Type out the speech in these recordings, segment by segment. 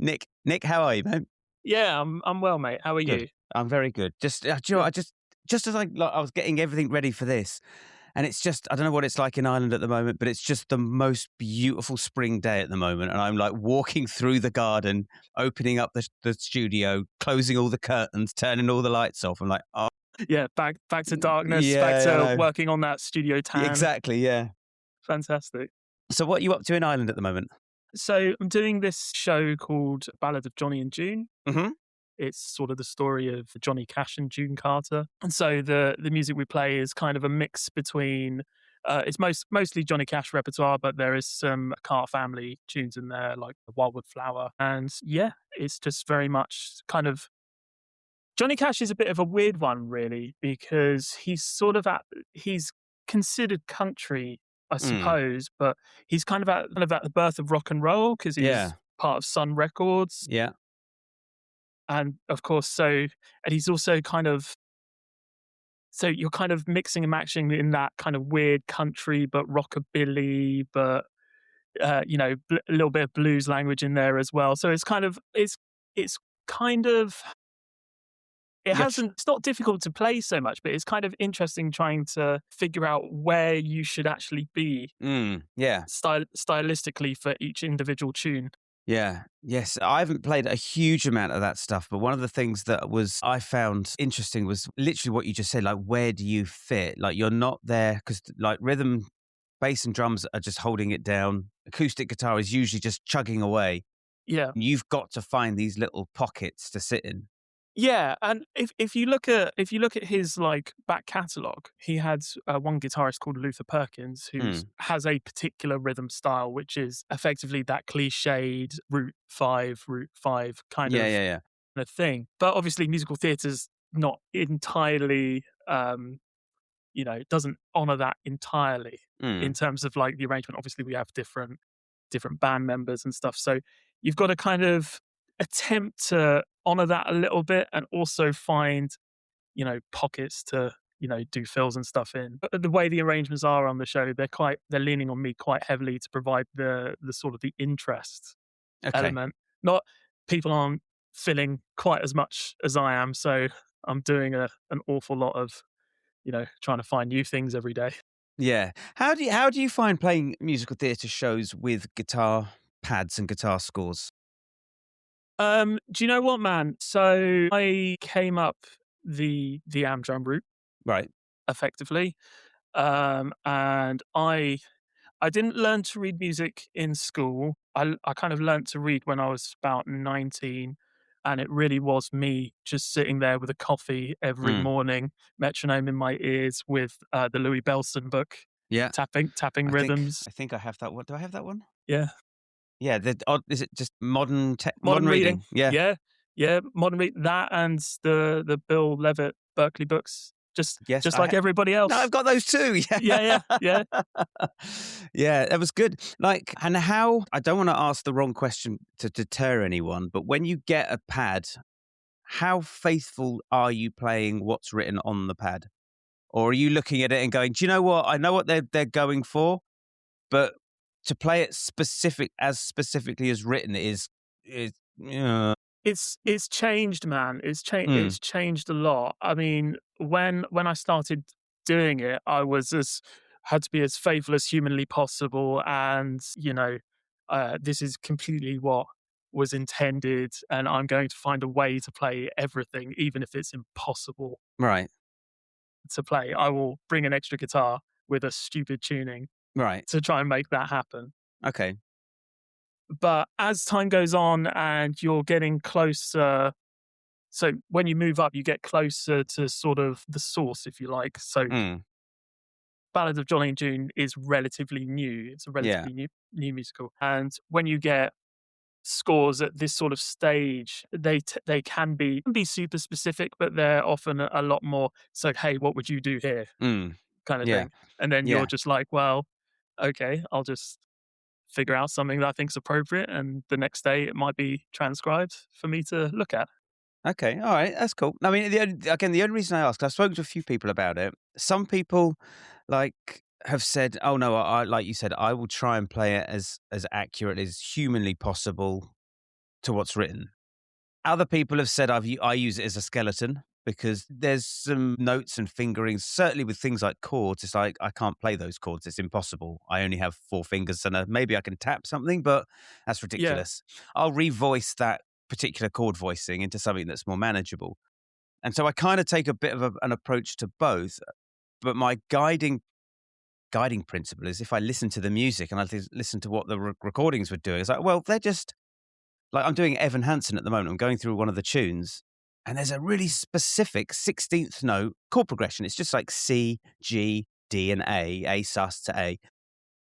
Nick, how are you, mate? Yeah, I'm well, mate. How are Good. you? I'm very good. Just, do you know what, just as I was getting everything ready for this, and it's just, I don't know what it's like in Ireland at the moment, but it's just the most beautiful spring day at the moment, and I'm like walking through the garden, opening up the studio, closing all the curtains, turning all the lights off. I'm like, oh, Yeah, back to darkness, back yeah, I to know. working on that studio tan. Exactly, yeah. Fantastic. So, what are you up to in Ireland at the moment? So I'm doing this show called Ballad of Johnny and June. Mm-hmm. It's sort of the story of Johnny Cash and June Carter. And so the music we play is kind of a mix between it's mostly Johnny Cash repertoire, but there is some Carter family tunes in there, like the Wildwood Flower. And yeah, it's just very much kind of Johnny Cash is a bit of a weird one, really, because he's considered country, I suppose, but he's kind of at the birth of rock and roll because he's Yeah. part of Sun Records, Yeah. and of course, and he's also so you're kind of mixing and matching in that kind of weird country, but rockabilly, but a little bit of blues language in there as well. So it's kind of it's not difficult to play so much, but it's kind of interesting trying to figure out where you should actually be Yeah. stylistically for each individual tune. Yeah. Yes. I haven't played a huge amount of that stuff, but one of the things that I found interesting was literally what you just said, like, where do you fit? Like, you're not there because like rhythm, bass and drums are just holding it down. Acoustic guitar is usually just chugging away. Yeah. You've got to find these little pockets to sit in. Yeah, and if you look at his like back catalogue, he had one guitarist called Luther Perkins who has a particular rhythm style, which is effectively that cliched root five kind Yeah. of thing. But obviously, musical theatre's not entirely, doesn't honour that entirely in terms of like the arrangement. Obviously, we have different band members and stuff, so you've got to kind of attempt to honor that a little bit and also find pockets to do fills and stuff in. But the way the arrangements are on the show, they're leaning on me quite heavily to provide the sort of the interest element. Not people aren't filling quite as much as I am, so I'm doing an awful lot of trying to find new things every day. Yeah. How do you find playing musical theatre shows with guitar pads and guitar scores? Do you know what, man? So I came up the Amdrum route Right. effectively, and I didn't learn to read music in school. I kind of learned to read when I was about 19, and it really was me just sitting there with a coffee every morning, metronome in my ears with the Louis Bellson book, Yeah. tapping rhythms. I think I have that one. Do I have that one? Yeah. Yeah. Is it just modern Reading. Yeah. Yeah. Modern read that and the Bill Levitt Berkeley books. Just like everybody else. No, I've got those too. Yeah. Yeah, that was good. Like, and how, I don't want to ask the wrong question to deter anyone, but when you get a pad, how faithful are you playing what's written on the pad? Or are you looking at it and going, do you know what? I know what they're going for, but to play it specifically as written is It's changed, man. It's changed a lot. I mean, when I started doing it, I had to be as faithful as humanly possible, and this is completely what was intended, and I'm going to find a way to play everything, even if it's impossible right. to play. I will bring an extra guitar with a stupid tuning Right. to try and make that happen. Okay. But as time goes on and you're getting closer, so when you move up, you get closer to sort of the source, if you like. So Ballad of Johnny and June is relatively new. It's a relatively new musical. And when you get scores at this sort of stage, they can be super specific, but they're often a lot more, so, hey, what would you do here? Kind of thing. And then you're just like, well, okay, I'll just figure out something that I think is appropriate, and the next day it might be transcribed for me to look at. Okay, all right, that's cool. I mean, the only reason I ask, I've spoken to a few people about it. Some people have said, "Oh no, I like you said, I will try and play it as accurately as humanly possible to what's written. Other people have said I use it as a skeleton because there's some notes and fingerings. Certainly with things like chords, it's like I can't play those chords. It's impossible. I only have 4 fingers and maybe I can tap something, but that's Yeah. ridiculous. I'll revoice that particular chord voicing into something that's more manageable. And so I kind of take a bit of an approach to both. But my guiding principle is if I listen to the music and I listen to what the recordings were doing, it's like, well, they're just like I'm doing Evan Hansen at the moment. I'm going through one of the tunes and there's a really specific 16th note chord progression. It's just like C, G, D, and A sus to A.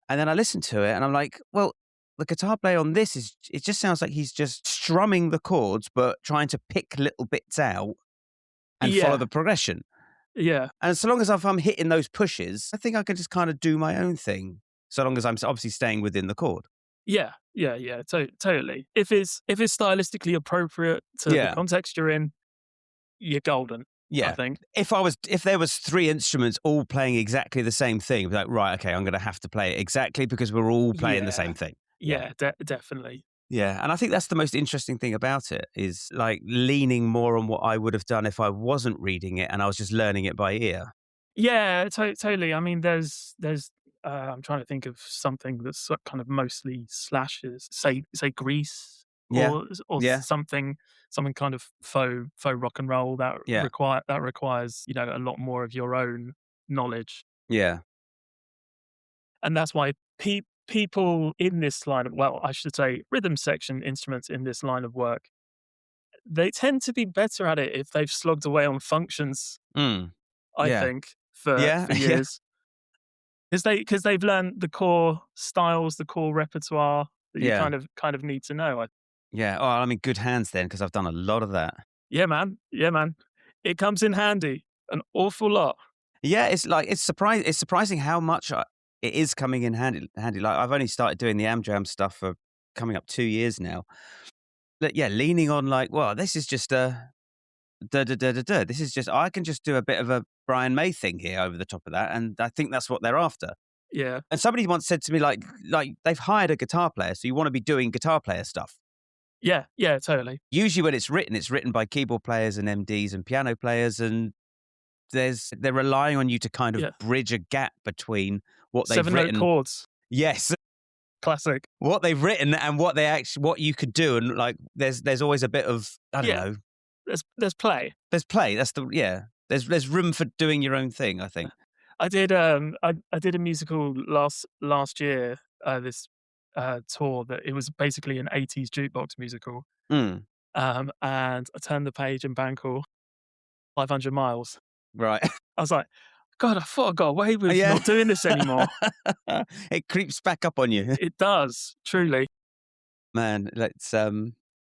And then I listen to it and I'm like, well, the guitar player on this it just sounds like he's just strumming the chords, but trying to pick little bits out and follow the progression. Yeah. And so long as I'm hitting those pushes, I think I can just kind of do my own thing. So long as I'm obviously staying within the chord. Yeah. Totally. If it's stylistically appropriate to the context you're in, you're golden. Yeah. I think. If there was 3 instruments all playing exactly the same thing, I'd be like, right, okay, I'm going to have to play it exactly because we're all playing the same thing. Yeah, definitely. Yeah, and I think that's the most interesting thing about it is like leaning more on what I would have done if I wasn't reading it and I was just learning it by ear. Yeah, totally. I mean, there's I'm trying to think of something that's kind of mostly slashes, say Grease or something kind of faux rock and roll that requires, you know, a lot more of your own knowledge. Yeah. And that's why people in this line of, well, I should say rhythm section instruments in this line of work, they tend to be better at it if they've slogged away on functions, I think, for years. Because they've learned the core styles, the core repertoire that you kind of need to know. Yeah. Oh, I'm in good hands then because I've done a lot of that. Yeah, man. It comes in handy an awful lot. Yeah, it's surprising how much it is coming in handy. Like I've only started doing the Amjam stuff for coming up 2 years now. But yeah, leaning on like, well, this is just a da. This is just I can just do a bit of a Brian May thing here over the top of that, and I think that's what they're after. Yeah. And somebody once said to me like they've hired a guitar player, so you want to be doing guitar player stuff. Yeah, totally. Usually when it's written by keyboard players and MDs and piano players, and they're relying on you to kind of bridge a gap between what they've written. 7-note chords. Yes. Classic. What they've written and what you could do, and like there's always a bit of I don't know. There's play. There's play. That's There's room for doing your own thing, I think. I did a musical last year, this tour that it was basically an 80s jukebox musical. And I turned the page in Bangkok 500 miles. Right. I was like, God, I thought I got away with not doing this anymore. It creeps back up on you. It does, truly. Man, let's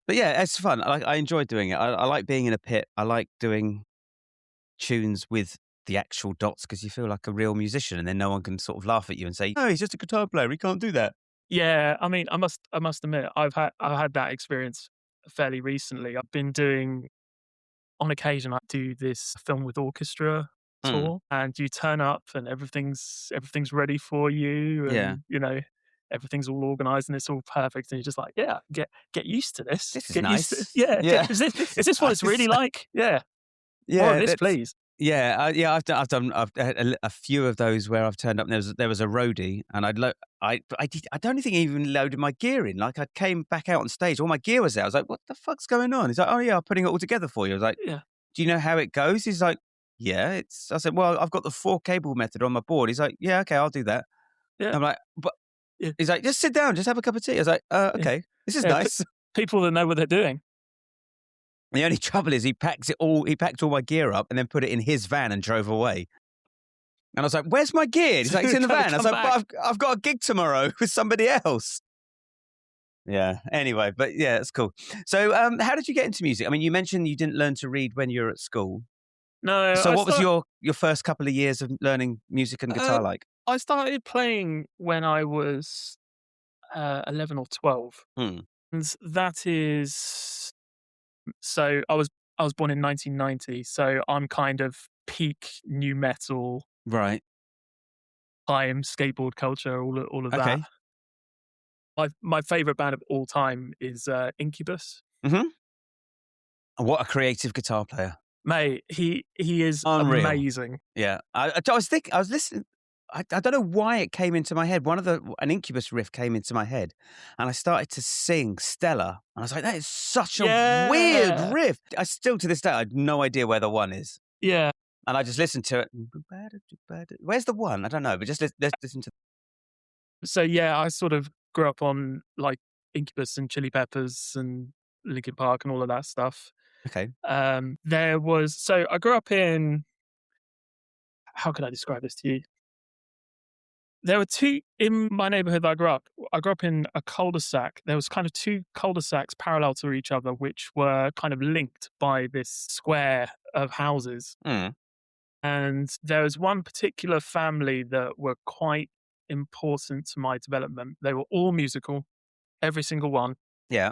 but yeah, it's fun. I enjoy doing it. I like being in a pit. I like doing tunes with the actual dots because you feel like a real musician, and then no one can sort of laugh at you and say, "No, he's just a guitar player. He can't do that." Yeah, I mean, I must admit, I've had that experience fairly recently. I've been doing, on occasion, I do this film with orchestra tour, and you turn up and everything's ready for you, and you know, everything's all organized and it's all perfect, and you're just like, yeah, get used to this. This is get nice. Used to, is this what it's really like? Yeah. Yeah, this, please. Yeah, I've done a few of those where I've turned up and there was a roadie, and I don't think he even loaded my gear in. Like I came back out on stage, all my gear was there. I was like, "What the fuck's going on?" He's like, "Oh yeah, I'm putting it all together for you." I was like, "Yeah, do you know how it goes?" He's like, "Yeah." I said, "Well, I've got the 4 cable method on my board." He's like, "Yeah, okay, I'll do that." Yeah. I'm like, "But," he's like, "Just sit down, just have a cup of tea." I was like, "Okay, this is nice." People that know what they're doing. The only trouble is he packed all my gear up and then put it in his van and drove away. And I was like, "Where's my gear?" He's like, "It's in the van." I was like, "But I've got a gig tomorrow with somebody else." Yeah. Anyway, but yeah, it's cool. So, how did you get into music? I mean, you mentioned you didn't learn to read when you were at school. No. So, what was your first couple of years of learning music and guitar like? I started playing when I was 11 or 12, and that is. So I was born in 1990, so I'm kind of peak new metal, right? time skateboard culture, all of that. My favorite band of all time is Incubus. Hmm. What a creative guitar player. Mate, he is Unreal. amazing. Yeah. I was thinking, I was listening. I don't know why it came into my head. An Incubus riff came into my head, and I started to sing Stella. And I was like, that is such a weird Yeah. riff. I still, to this day, I had no idea where the one is. Yeah. And I just listened to it. Where's the one? I don't know, but just let's listen to. So, yeah, I sort of grew up on, like, Incubus and Chili Peppers and Linkin Park and all of that stuff. Okay. I grew up in, how can I describe this to you? There were 2 in my neighborhood that I grew up. I grew up in a cul-de-sac. There was kind of 2 cul-de-sacs parallel to each other, which were kind of linked by this square of houses. Mm. And there was one particular family that were quite important to my development. They were all musical, every single one. Yeah.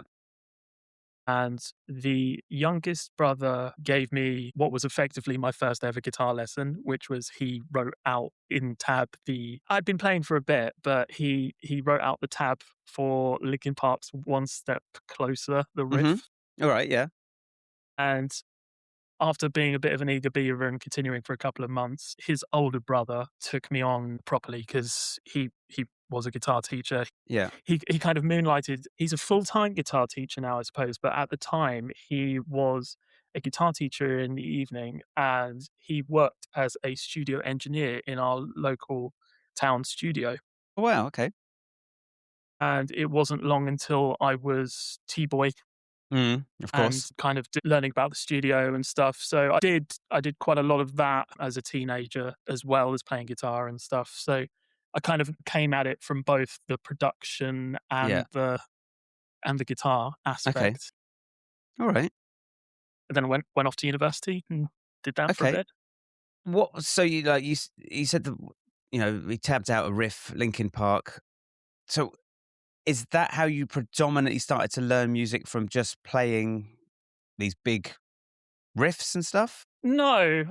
And the youngest brother gave me what was effectively my first ever guitar lesson, which was he wrote out in tab I'd been playing for a bit, but he wrote out the tab for Linkin Park's One Step Closer, the Mm-hmm. riff. All right. Yeah. And after being a bit of an eager beaver and continuing for a couple of months, his older brother took me on properly because he was a guitar teacher. Yeah. He kind of moonlighted. He's a full-time guitar teacher now, I suppose, but at the time he was a guitar teacher in the evening, and he worked as a studio engineer in our local town studio. Oh, wow. Okay. And it wasn't long until I was T-boy Of and course. kind of learning about the studio and stuff. So I did quite a lot of that as a teenager, as well as playing guitar and stuff. So I kind of came at it from both the production Yeah. and the guitar Okay. aspect. All right. And then went off to university and did that for a Okay. bit. What? So you said that we tabbed out a riff, Linkin Park. So is that how you predominantly started to learn music, from just playing these big riffs and stuff? No,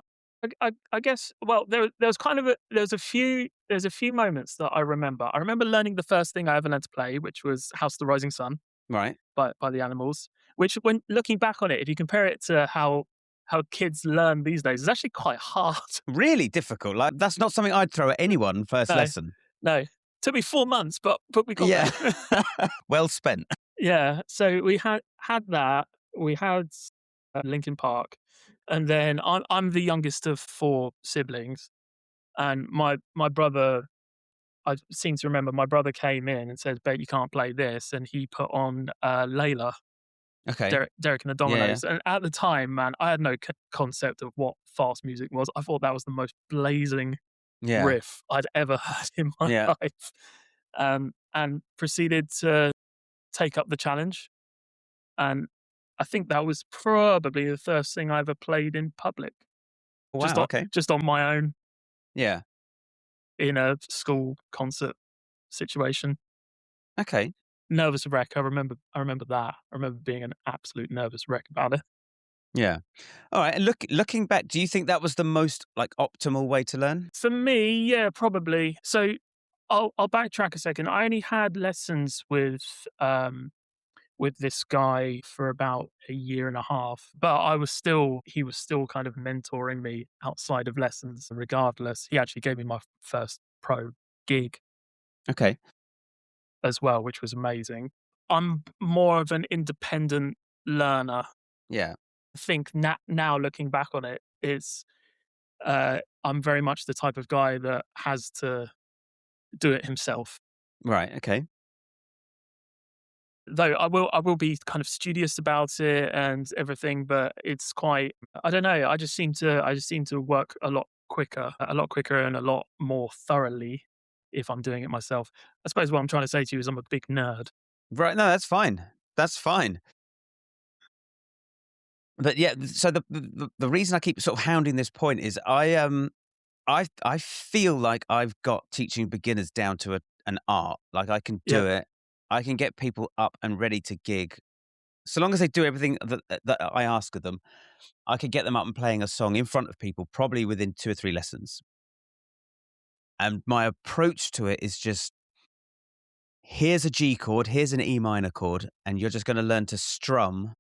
I guess. Well, there was kind of there's a few moments that I remember. I remember learning the first thing I ever learned to play, which was House of the Rising Sun Right. by the Animals. Which, when looking back on it, if you compare it to how kids learn these days, is actually quite hard. Really difficult. Like, that's not something I'd throw at anyone first No, lesson. no, took me 4 months, but we got Yeah. there. Well spent. Yeah, so we had that. We had Linkin Park, and then I'm the youngest of 4 siblings, and my brother. I seem to remember my brother came in and said, "Bet you can't play this," and he put on Layla, Okay. Derek and the Yeah. Dominoes. And at the time, man, I had no concept of what fast music was. I thought that was the most blazing Yeah. riff I'd ever heard in my Yeah. life, and proceeded to take up the challenge. And I think that was probably the first thing I ever played in public, Wow. Okay. just on my own Yeah. in a school concert situation. Okay. Nervous wreck. I remember that. I remember being an absolute nervous wreck about it. Yeah. All right. And looking back, do you think that was the most like optimal way to learn? For me, yeah, probably. So I'll backtrack a second. I only had lessons with this guy for about a year and a half, but he was still kind of mentoring me outside of lessons regardless. He actually gave me my first pro gig Okay. as well, which was amazing. I'm more of an independent learner. Yeah. I think now looking back on it, I'm very much the type of guy that has to do it himself. Right. Okay. Though I will be kind of studious about it and everything, but it's quite, I don't know, I just seem to work a lot quicker and a lot more thoroughly if I'm doing it myself. I suppose what I'm trying to say to you is I'm a big nerd. Right. No, that's fine. That's fine. But yeah, so the reason I keep sort of hounding this point is I feel like I've got teaching beginners down to an art. Like, I can Yeah. do it. I can get people up and ready to gig. So long as they do everything that I ask of them, I can get them up and playing a song in front of people, probably within 2 or 3 lessons. And my approach to it is just here's a G chord, here's an E minor chord, and you're just going to learn to strum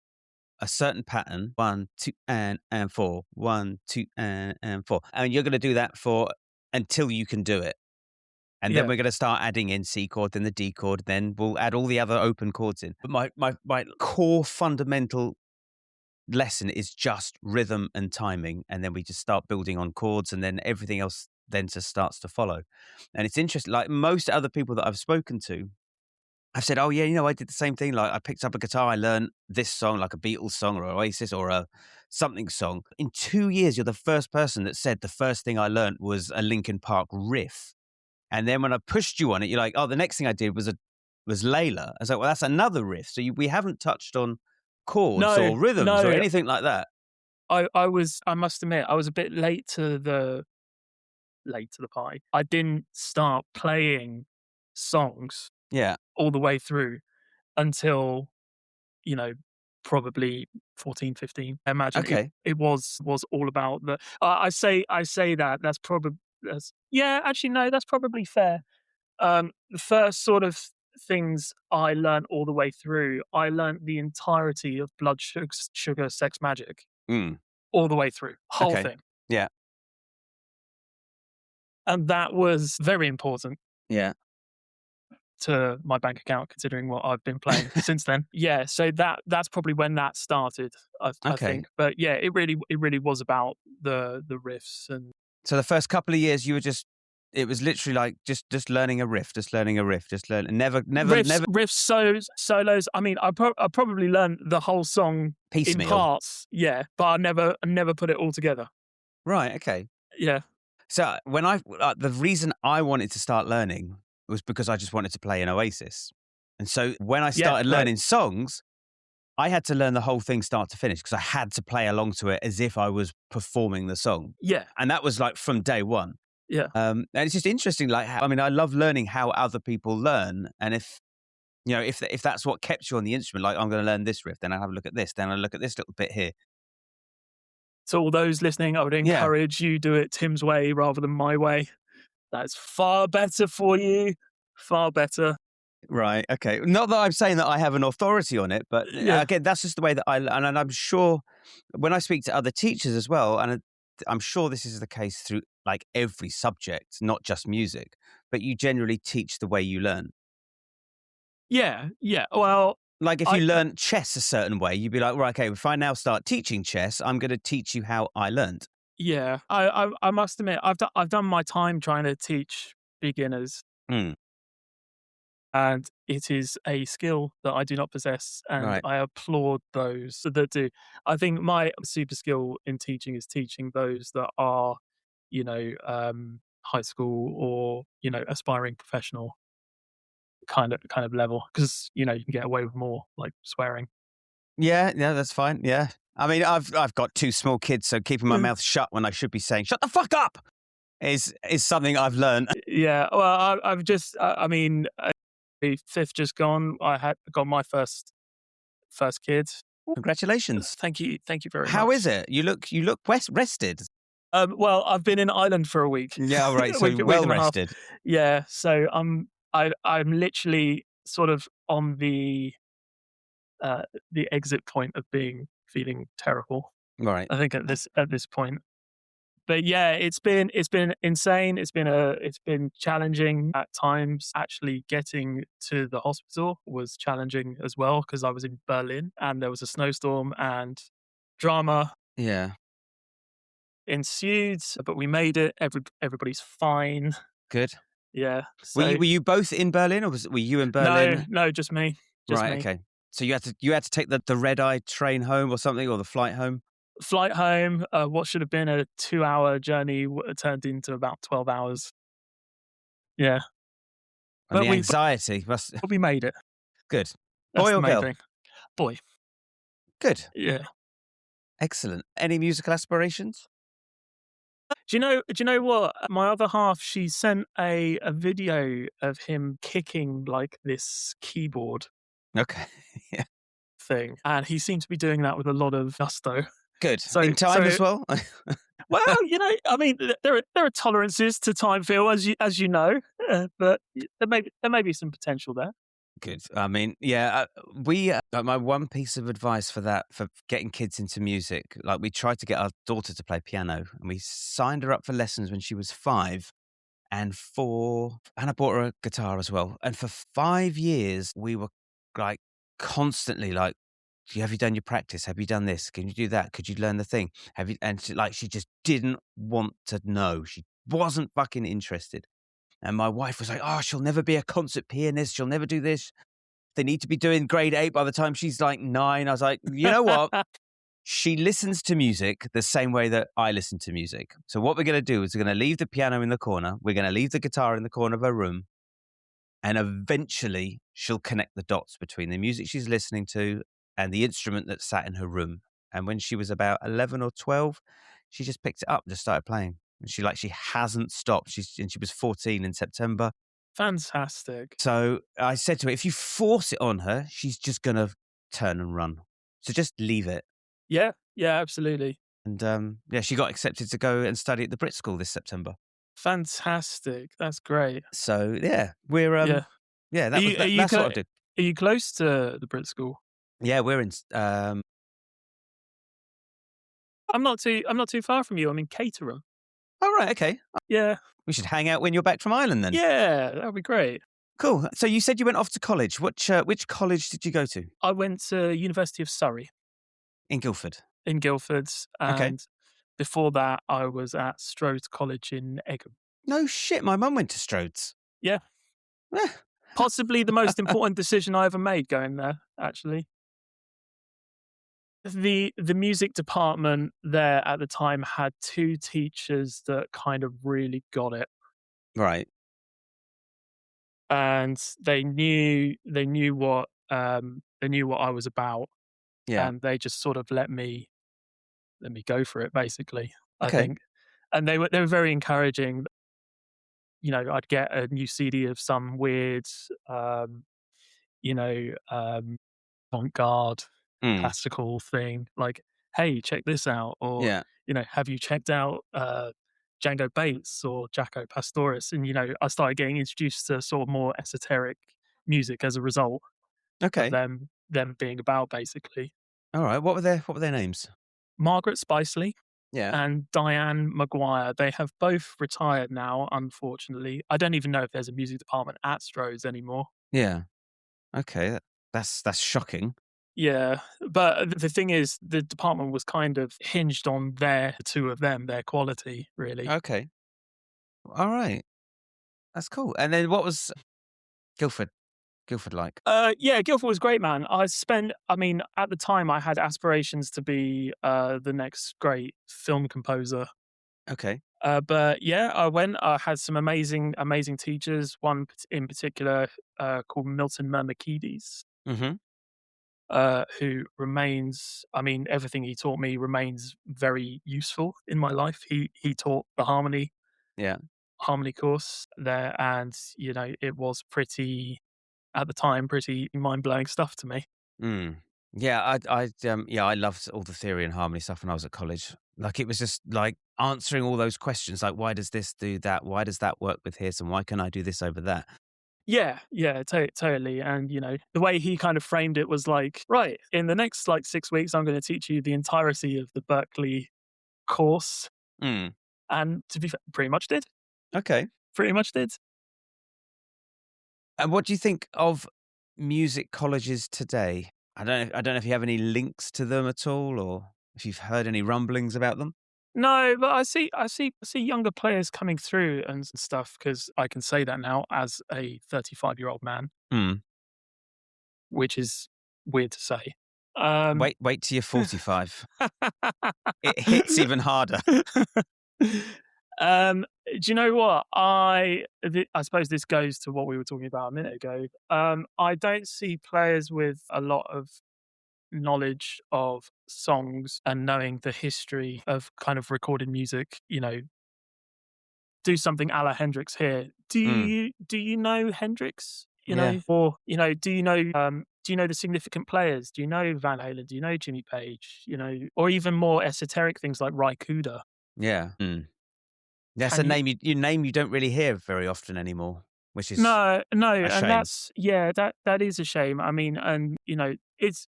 a certain pattern, 1, 2, and 4, 1, 2, and 4. And you're going to do that for until you can do it. And then we're going to start adding in C chord, then the D chord, then we'll add all the other open chords in. But my core fundamental lesson is just rhythm and timing. And then we just start building on chords, and then everything else then just starts to follow. And it's interesting, like most other people that I've spoken to, I've said, oh, yeah, I did the same thing. Like I picked up a guitar, I learned this song, like a Beatles song or Oasis or a something song. In 2 years, you're the first person that said the first thing I learned was a Linkin Park riff. And then when I pushed you on it, you're like, oh, the next thing I did was Layla. I was like, well, that's another riff. So we haven't touched on chords or rhythms or anything like that. I must admit, I was a bit late to the party. I didn't start playing songs all the way through until, probably 14, 15. I imagine it was all about the, I say that's probably, actually, no, that's probably fair. The first sort of things I learned all the way through, I learned the entirety of Blood Sugar Sex Magic all the way through, whole thing. Yeah. And that was very important. Yeah. To my bank account, considering what I've been playing since then. Yeah, so that's probably when that started. I think, but yeah, it really was about the riffs. And so the first couple of years, it was literally like just learning a riff, never riffs, solos. I mean, I probably learned the whole song piecemeal in parts. Yeah, but I never put it all together. Right. Okay. Yeah. So when the reason I wanted to start learning was because I just wanted to play an Oasis. And so when I started learning songs, I had to learn the whole thing start to finish because I had to play along to it as if I was performing the song. Yeah. And that was like from day one. Yeah. And it's just interesting, like, I love learning how other people learn. And if that's what kept you on the instrument, like I'm going to learn this riff, then I'll have a look at this, then I'll look at this little bit here. So all those listening, I would encourage you do it Tim's way rather than my way. That's far better for you. Far better. Right. Okay. Not that I'm saying that I have an authority on it, but again, that's just the way that and I'm sure when I speak to other teachers as well, and I'm sure this is the case through like every subject, not just music, but you generally teach the way you learn. Yeah. Yeah. Well, like if you learn chess a certain way, you'd be like, right, okay, if I now start teaching chess, I'm going to teach you how I learned. Yeah, I must admit, I've done my time trying to teach beginners, and it is a skill that I do not possess, and I applaud those that do. I think my super skill in teaching is teaching those that are, high school or aspiring professional kind of level, because you can get away with more, like swearing. Yeah, that's fine. Yeah. I mean, I've got 2 small kids, so keeping my mouth shut when I should be saying "shut the fuck up" is something I've learned. Yeah, well, I've just, the 5th just gone. I got my first kid. Congratulations! Thank you very much. How is it? You look rested. Well, I've been in Ireland for a week. Yeah, right. So well rested. Yeah, so I'm literally sort of on the exit point of feeling terrible. Right. I think at this point. But yeah, it's been insane. It's been challenging at times. Actually getting to the hospital was challenging as well because I was in Berlin and there was a snowstorm and drama. Yeah. Ensued, but we made it. Everybody's fine. Good. Yeah. So, were you both in Berlin, or were you in Berlin? No, just me. Right. Okay. So you had to take the red-eye train home or something, or the flight home. Flight home. What should have been a 2-hour journey turned into about 12 hours. Yeah. And but the anxiety. But we made it. Good. That's Boy or girl? thing. Boy. Good. Yeah. Excellent. Any musical aspirations? Do you know what? My other half, she sent a video of him kicking like this keyboard. Okay. Yeah. Thing. And he seemed to be doing that with a lot of gusto. Good. So, in time as well? Well, I mean, there are tolerances to time, Phil, as you know, but there may be some potential there. Good. I mean, yeah, we my one piece of advice for that, for getting kids into music, like we tried to get our daughter to play piano, and we signed her up for lessons when she was 5, and I bought her a guitar as well. And for 5 years, we were like constantly like, have you done your practice? Have you done this? Can you do that? Could you learn the thing? Have you? And she just didn't want to know. She wasn't fucking interested. And my wife was like, oh, she'll never be a concert pianist. She'll never do this. They need to be doing grade 8 by the time she's like 9. I was like, you know what? She listens to music the same way that I listen to music. So what we're going to do is we're going to leave the piano in the corner. We're going to leave the guitar in the corner of her room. And eventually she'll connect the dots between the music she's listening to and the instrument that sat in her room. And when she was about 11 or 12, she just picked it up and just started playing. And she hasn't stopped. She was 14 in September. Fantastic. So I said to her, if you force it on her, she's just going to turn and run. So just leave it. Yeah, absolutely. And she got accepted to go and study at the Brit School this September. Fantastic. That's great. So yeah, we're that's what I did. Are you close to the Brit School? Yeah, we're in. I'm not too far from you. I'm in Caterham. Oh right, okay. Yeah. We should hang out when you're back from Ireland then. Yeah, that would be great. Cool. So you said you went off to college. Which college did you go to? I went to University of Surrey. In Guildford. In Guildford. And okay. Before that, I was at Stroud College in Egham. No shit, my mum went to Stroud's. Yeah. Possibly the most important decision I ever made going there, actually. The music department there at the time had 2 teachers that kind of really got it. Right. And they knew what I was about. Yeah. And they just sort of let me go for it, basically. Okay. I think. And they were very encouraging. You know, I'd get a new CD of some weird avant-garde classical thing, like, hey, check this out, or have you checked out Django Bates or Jaco Pastorius? And I started getting introduced to sort of more esoteric music as a result of them being about, basically. All right. What were their names? Margaret Spicely Yeah. and Diane Maguire. They have both retired now, unfortunately. I don't even know if there's a music department at Stroh's anymore. Yeah. Okay. That's shocking. Yeah, but the thing is, the department was kind of hinged on the 2 of them, their quality, really. Okay. All right. That's cool. And then what was Guildford like? Yeah, Guildford was great, man. At the time, I had aspirations to be the next great film composer. Okay. But yeah, I had some amazing teachers, one in particular called Milton Mermakides. Mm-hmm. Who remains, everything he taught me remains very useful in my life. He taught the harmony course there, and it was at the time pretty mind-blowing stuff to me. Yeah, I loved all the theory and harmony stuff when I was at college. Like, it was just like answering all those questions, like, why does this do that? Why does that work with this? And why can I do this over that? Yeah, totally. And, the way he kind of framed it was like, right, in the next 6 weeks, I'm going to teach you the entirety of the Berklee course. And to be fair, pretty much did. Okay. Pretty much did. And what do you think of music colleges today? I don't know if you have any links to them at all, or if you've heard any rumblings about them. No, but I see younger players coming through and stuff, because I can say that now as a 35-year-old man, which is weird to say. Wait till you're 45. It hits even harder. Do you know what? I suppose this goes to what we were talking about a minute ago. I don't see players with a lot of knowledge of songs and knowing the history of kind of recorded music, do something a la Hendrix here. Do you know Hendrix? Or do you know the significant players? Do you know Van Halen? Do you know Jimmy Page? Or even more esoteric things like Ry Cooder? Yeah. That's a name you don't really hear very often anymore. which is No, no, a and shame. that is a shame. I mean, and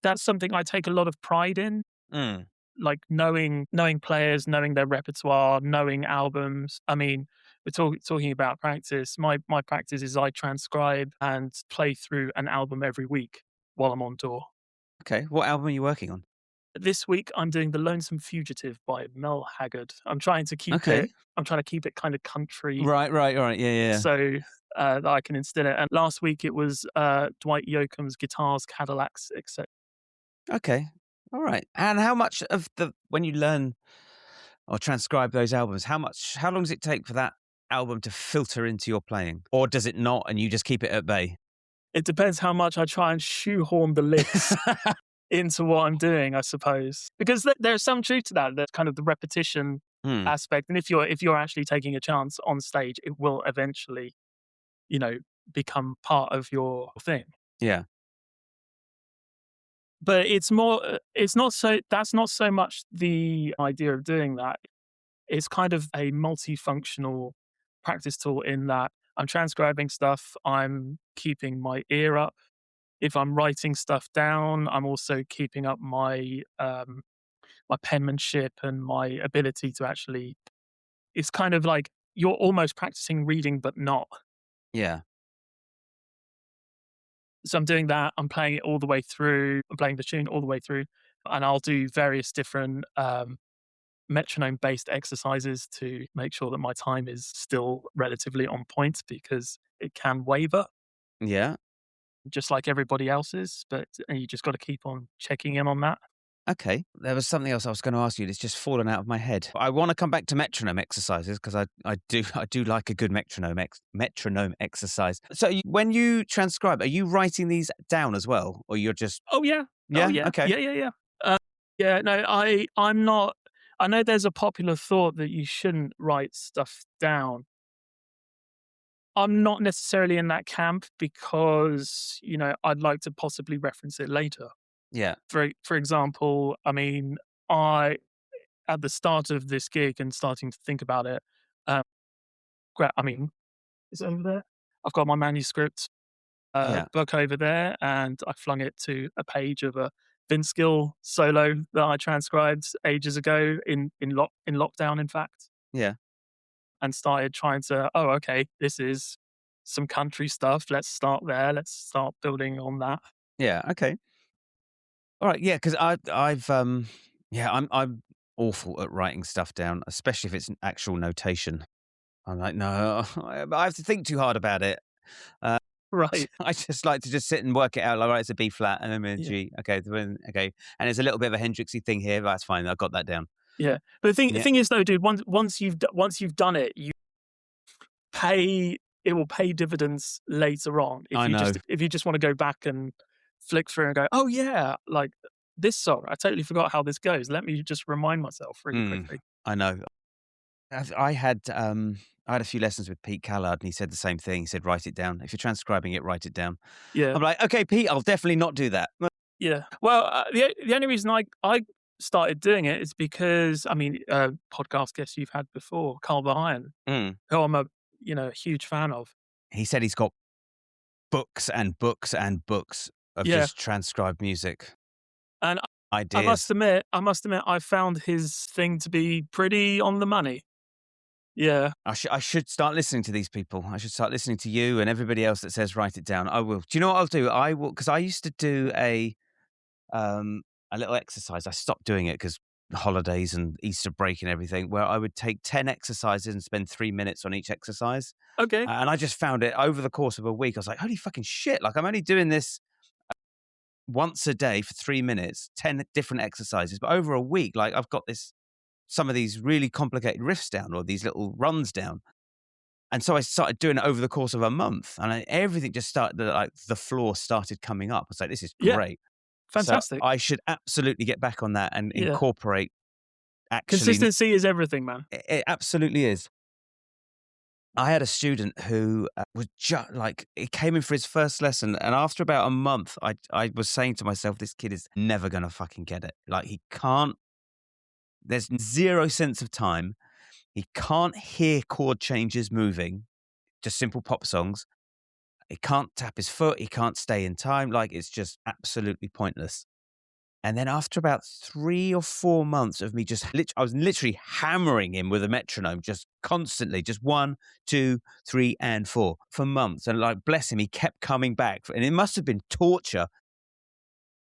that's something I take a lot of pride in, Mm. like knowing players, knowing their repertoire, knowing albums. I mean, we're talking about practice. My practice is I transcribe and play through an album every week while I'm on tour. Okay, what album are you working on? This week I'm doing The Lonesome Fugitive by Mel Haggard. Okay. I'm trying to keep it kind of country, Right. Yeah. so that I can instill it. And last week it was Dwight Yoakam's Guitars, Cadillacs, etc. Okay. All right. And how much of when you learn or transcribe those albums, how long does it take for that album to filter into your playing? Or does it not and you just keep it at bay? It depends how much I try and shoehorn the licks into what I'm doing, I suppose, because there's some truth to that. That's kind of the repetition Hmm. aspect, and if you're actually taking a chance on stage, it will eventually, you know, become part of your thing. Yeah. But it's not so. That's not so much the idea of doing that. It's kind of a multifunctional practice tool in that I'm transcribing stuff, I'm keeping my ear up. If I'm writing stuff down, I'm also keeping up my penmanship and my ability to actually. It's kind of like you're almost practicing reading, but not. Yeah. So I'm doing that. I'm playing it all the way through. I'm playing the tune all the way through, and I'll do various different metronome-based exercises to make sure that my time is still relatively on point because it can waver, Yeah. just like everybody else's. But and you just got to keep on checking in on that. Okay. There was something else I was going to ask you that's just fallen out of my head. I want to come back to metronome exercises because I do like a good metronome exercise. So when you transcribe, are you writing these down as well, or you're just Oh yeah, oh yeah? yeah, Okay. yeah. Yeah, no, I'm not. I know there's a popular thought that you shouldn't write stuff down. I'm not necessarily in that camp because I'd like to possibly reference it later. Yeah. For example, I mean, I at the start of this gig and starting to think about it, um, I mean, is it over there? I've got my manuscript Yeah. book over there, and I flung it to a page of a Vince Gill solo that I transcribed ages ago in lockdown, in fact, Yeah. and started trying to. Oh, okay, this is some country stuff. Let's start there. Let's start building on that. Yeah. Okay. All right. Yeah. Because yeah, I'm awful at writing stuff down, especially if it's an actual notation. I'm like, no, I have to think too hard about it. Uh, Right. I just like to just sit and work it out. Like, right, it's a B flat and then a Yeah. G. Okay, okay, and there's a little bit of a Hendrixy thing here. But that's fine. I've got that down. Yeah. But the Yeah, thing is, though, dude, once you've done it, it will pay dividends later on I know. if you just want to go back and flick through and go, oh yeah, like this song, I totally forgot how this goes. Let me just remind myself really quickly. I know. I had a few lessons with Pete Callard, and he said the same thing. He said, "Write it down. If you're transcribing it, write it down." Yeah, I'm like, "Okay, Pete, I'll definitely not do that." yeah. Well, the only reason I started doing it is because I mean, podcast guest you've had before, Carl Behan, Mm. who I'm a huge fan of. He said he's got books and books and books of Yeah, just transcribed music and ideas. I must admit, I found his thing to be pretty on the money. Yeah. I should start listening to these people. I should start listening to you and everybody else that says write it down. I will. Do you know what I'll do? I will, because I used to do a little exercise. I stopped doing it because holidays and Easter break and everything, where I would take 10 exercises and spend 3 minutes on each exercise. Okay. And I just found it over the course of a week. I was like, holy fucking shit. Like, I'm only doing this once a day for 3 minutes, 10 different exercises. But over a week, like, I've got some of these really complicated riffs down or these little runs down. And so I started doing it over the course of a month, and everything just started, like, the floor started coming up. I was like, this is Yeah. great. So Fantastic. I should absolutely get back on that and Yeah. incorporate actually. Consistency is everything, man. It absolutely is. I had a student who was just like, he came in for his first lesson, and after about a month, I was saying to myself, this kid is never going to fucking get it. Like, he can't, there's zero sense of time. He can't hear chord changes moving, just simple pop songs. He can't tap his foot. He can't stay in time. Like, it's just absolutely pointless. And then after about 3 or 4 months of me I was literally hammering him with a metronome, just constantly, just 1, 2, 3, and 4 for months. And like, bless him, he kept coming back. And it must have been torture.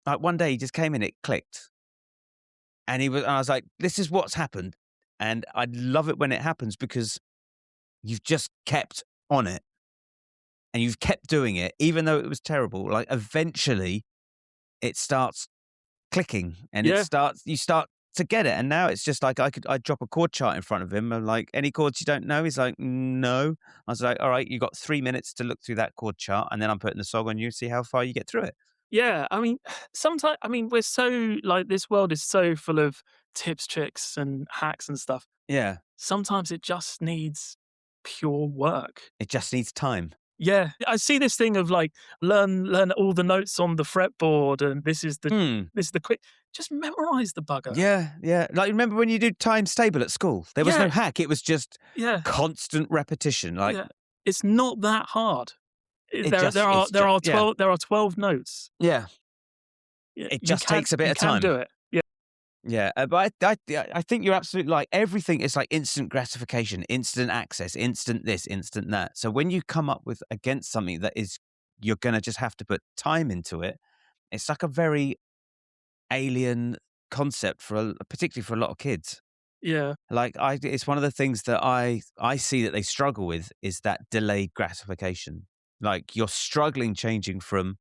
Like one day he just came in, it clicked. And I was like, this is what's happened. And I love it when it happens because you've just kept on it and you've kept doing it, even though it was terrible. Like eventually it starts clicking and you start to get it. And now it's just like I'd drop a chord chart in front of him and like, any chords you don't know? He's like, no. I was like, all right, you got 3 minutes to look through that chord chart and then I'm putting the song on you, see how far you get through it. Yeah, I mean, sometimes, I mean, we're so like, this world is so full of tips, tricks, and hacks and stuff. Yeah. Sometimes it just needs pure work. It just needs time. Yeah, I see this thing of like learn all the notes on the fretboard, and this is the quick. Just memorize the bugger. Yeah, yeah. Like remember when you did times table at school? There was no hack. It was just constant repetition. Like it's not that hard. There are 12 notes. Yeah. It just takes a bit of time. You can do it. Yeah. Yeah, but I think you're absolutely like everything is like instant gratification, instant access, instant this, instant that. So when you come up with against something that is you're going to just have to put time into it, it's like a very alien concept particularly for a lot of kids. Yeah. Like it's one of the things that I see that they struggle with is that delayed gratification. Like you're struggling changing from